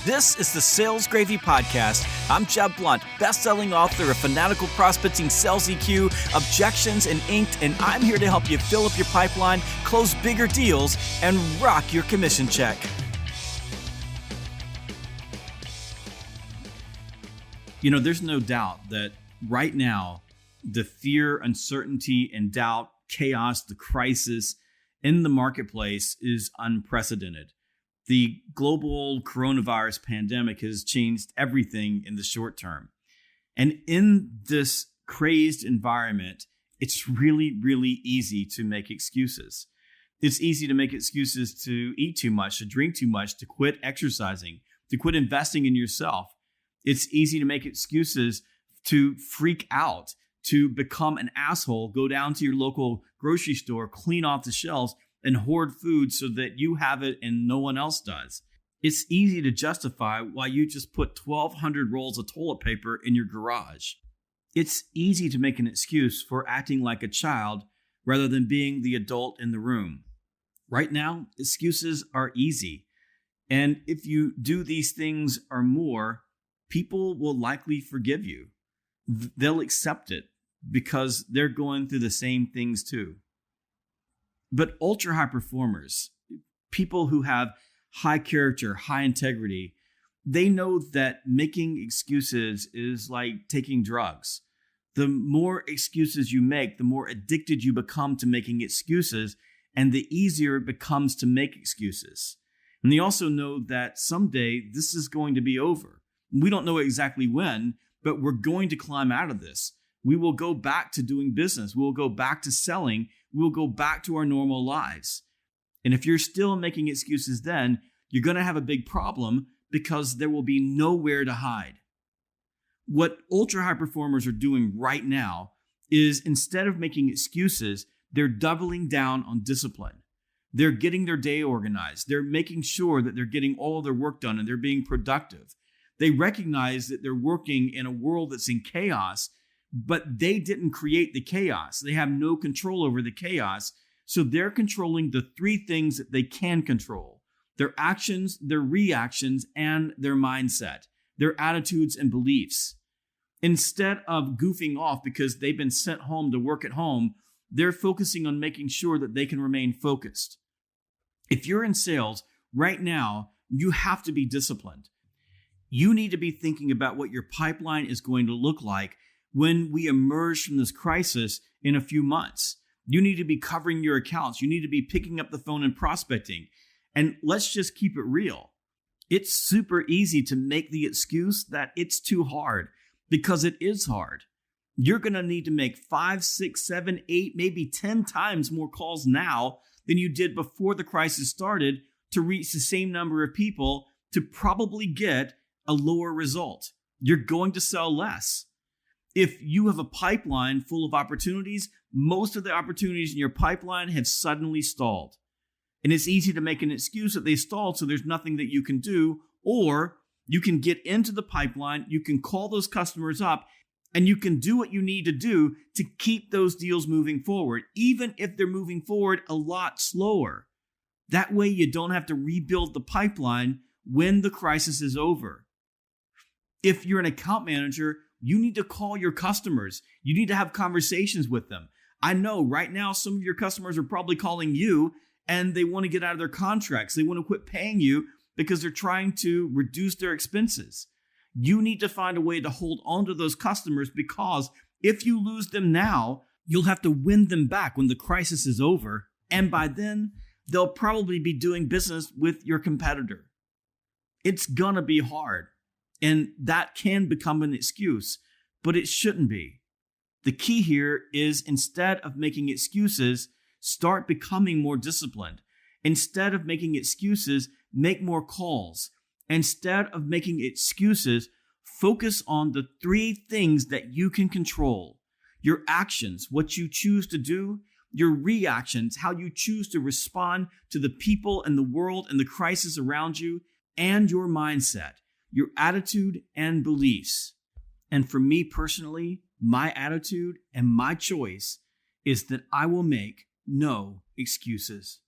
This is the Sales Gravy Podcast. I'm Jeb Blount, best-selling author of Fanatical Prospecting, Sales EQ, Objections, and Inked, and I'm here to help you fill up your pipeline, close bigger deals, and rock your commission check. You know, there's no doubt that right now, the fear, uncertainty, and doubt, chaos, the crisis in the marketplace is unprecedented. The global coronavirus pandemic has changed everything in the short term. And in this crazed environment, it's really, really easy to make excuses. It's easy to make excuses to eat too much, to drink too much, to quit exercising, to quit investing in yourself. It's easy to make excuses to freak out, to become an asshole, go down to your local grocery store, clean off the shelves, and hoard food so that you have it and no one else does. It's easy to justify why you just put 1,200 rolls of toilet paper in your garage. It's easy to make an excuse for acting like a child rather than being the adult in the room. Right now, excuses are easy. And if you do these things or more, people will likely forgive you. They'll accept it because they're going through the same things too. But ultra high performers, people who have high character, high integrity, they know that making excuses is like taking drugs. The more excuses you make, the more addicted you become to making excuses, and the easier it becomes to make excuses. And they also know that someday this is going to be over. We don't know exactly when, but we're going to climb out of this. We will go back to doing business. We will go back to selling. We will go back to our normal lives. And if you're still making excuses then, you're going to have a big problem because there will be nowhere to hide. What ultra high performers are doing right now is instead of making excuses, they're doubling down on discipline. They're getting their day organized. They're making sure that they're getting all of their work done and they're being productive. They recognize that they're working in a world that's in chaos, but they didn't create the chaos. They have no control over the chaos. So they're controlling the three things that they can control: their actions, their reactions, and their mindset, their attitudes and beliefs. Instead of goofing off because they've been sent home to work at home, they're focusing on making sure that they can remain focused. If you're in sales right now, you have to be disciplined. You need to be thinking about what your pipeline is going to look like when we emerge from this crisis in a few months. You need to be covering your accounts. You need to be picking up the phone and prospecting. And let's just keep it real. It's super easy to make the excuse that it's too hard, because it is hard. You're going to need to make 5, 6, 7, 8, maybe 10 times more calls now than you did before the crisis started to reach the same number of people to probably get a lower result. You're going to sell less. If you have a pipeline full of opportunities, most of the opportunities in your pipeline have suddenly stalled. And it's easy to make an excuse that they stalled, so there's nothing that you can do. Or you can get into the pipeline, you can call those customers up, and you can do what you need to do to keep those deals moving forward, even if they're moving forward a lot slower. That way you don't have to rebuild the pipeline when the crisis is over. If you're an account manager, you need to call your customers. You need to have conversations with them. I know right now some of your customers are probably calling you and they want to get out of their contracts. They want to quit paying you because they're trying to reduce their expenses. You need to find a way to hold on to those customers, because if you lose them now, you'll have to win them back when the crisis is over. And by then, they'll probably be doing business with your competitor. It's gonna be hard. And that can become an excuse, but it shouldn't be. The key here is, instead of making excuses, start becoming more disciplined. Instead of making excuses, make more calls. Instead of making excuses, focus on the three things that you can control: your actions, what you choose to do; your reactions, how you choose to respond to the people and the world and the crisis around you; and your mindset, your attitude and beliefs. And for me personally, my attitude and my choice is that I will make no excuses.